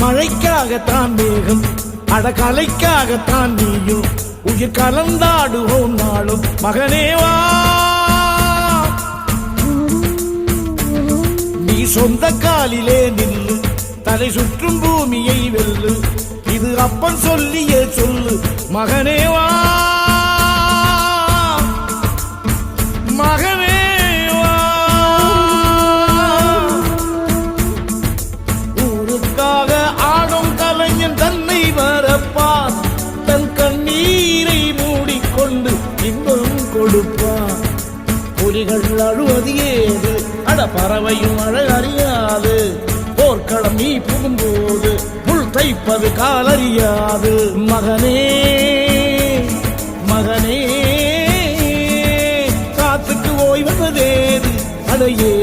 மழைக்காகத்தான் மேகம், அடகலைக்காகத்தான் நீயும் உயிர் கலந்தாடுவோம் நாளும். மகனேவா நீ சொந்த காலிலே நில்லு, தலை சுற்றும் பூமியை வெல்லு. இது அப்பன் சொல்லியே சொல்லு. மகனேவா மகனேவா ஊருக்காக ஆடும் கலைஞன் தன்னை வரப்பான். தன் கண்ணீரை மூடிக்கொண்டு இன்பம் கொடுப்பான். புலிகள் அழுவது ஏது, அட பறவையும் அழகறியாது. போர்க்களம் நீ புகும்போது முள் தைப்பது காலறியாது. மகனே மகனே காத்துக்கு ஓய்வதேது, அடையே